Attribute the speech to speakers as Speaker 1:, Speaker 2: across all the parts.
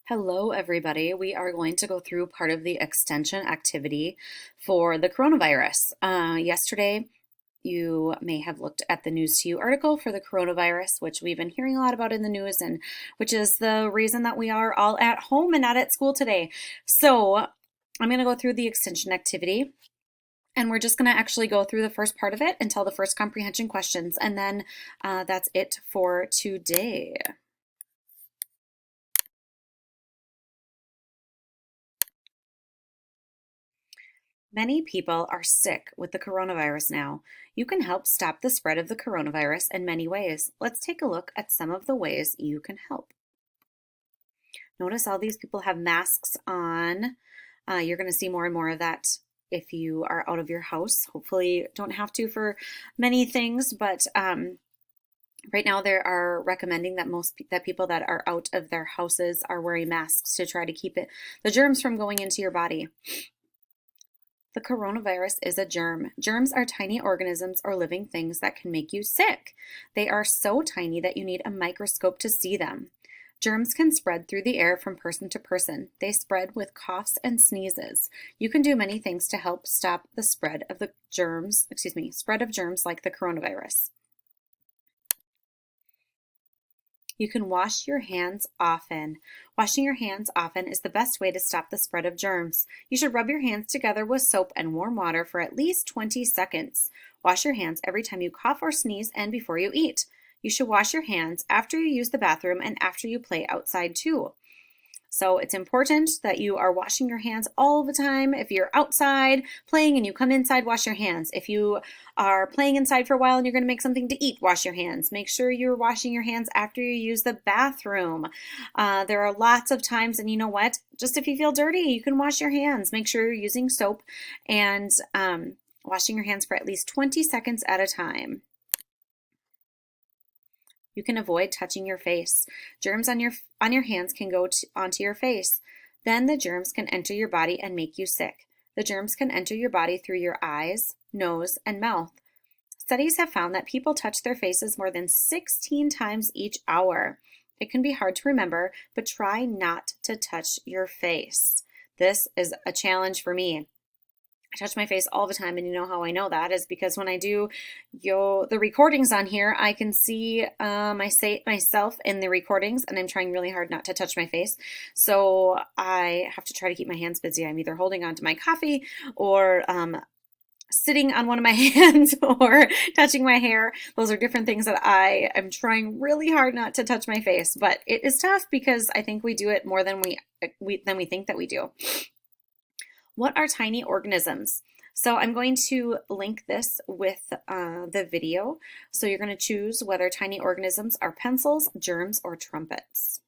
Speaker 1: Hello, everybody. We are going to go through part of the extension activity for the coronavirus. Yesterday, you may have looked at the News to You article for the coronavirus, which we've been hearing a lot about in the news, and which is the reason that we are all at home and not at school today. So, I'm going to go through the extension activity. And we're just going to actually go through the first part of it until the first comprehension questions, and then that's it for today. Many people are sick with the coronavirus now. You can help stop the spread of the coronavirus in many ways. Let's take a look at some of the ways you can help. Notice all these people have masks on. You're going to see more and more of that if you are out of your house. Hopefully, you don't have to for many things, but right now they are recommending that people that are out of their houses are wearing masks to try to keep the germs from going into your body. The coronavirus is a germ. Germs are tiny organisms or living things that can make you sick. They are so tiny that you need a microscope to see them. Germs can spread through the air from person to person. They spread with coughs and sneezes. You can do many things to help stop the spread of germs like the coronavirus. You can wash your hands often. Washing your hands often is the best way to stop the spread of germs. You should rub your hands together with soap and warm water for at least 20 seconds. Wash your hands every time you cough or sneeze and before you eat. You should wash your hands after you use the bathroom and after you play outside too. So it's important that you are washing your hands all the time. If you're outside playing and you come inside, wash your hands. If you are playing inside for a while and you're going to make something to eat, wash your hands. Make sure you're washing your hands after you use the bathroom. There are lots of times, and you know what? Just if you feel dirty, you can wash your hands. Make sure you're using soap and washing your hands for at least 20 seconds at a time. You can avoid touching your face. Germs on your hands can go onto your face. Then the germs can enter your body and make you sick. The germs can enter your body through your eyes, nose, and mouth. Studies have found that people touch their faces more than 16 times each hour. It can be hard to remember, but try not to touch your face. This is a challenge for me. I touch my face all the time, and you know how I know that is because when I do the recordings on here, I can see myself in the recordings, and I'm trying really hard not to touch my face. So I have to try to keep my hands busy. I'm either holding on to my coffee or sitting on one of my hands or touching my hair. Those are different things that I am trying really hard not to touch my face, but it is tough because I think we do it more than we think that we do. What are tiny organisms? So I'm going to link this with the video. So you're going to choose whether tiny organisms are pencils, germs, or trumpets.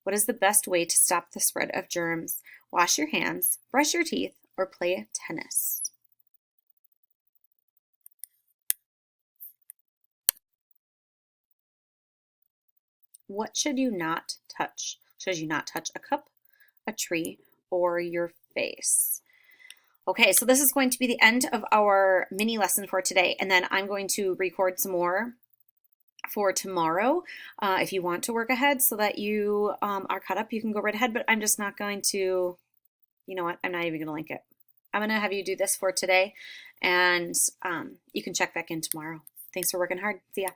Speaker 1: What is the best way to stop the spread of germs? Wash your hands, brush your teeth, or play tennis. What should you not touch? Should you not touch a cup, a tree, or your face? Okay, so this is going to be the end of our mini lesson for today, and then I'm going to record some more for tomorrow. If you want to work ahead so that you are caught up, you can go right ahead, but I'm just not going to, you know what, I'm not even going to link it. I'm going to have you do this for today, and you can check back in tomorrow. Thanks for working hard. See ya.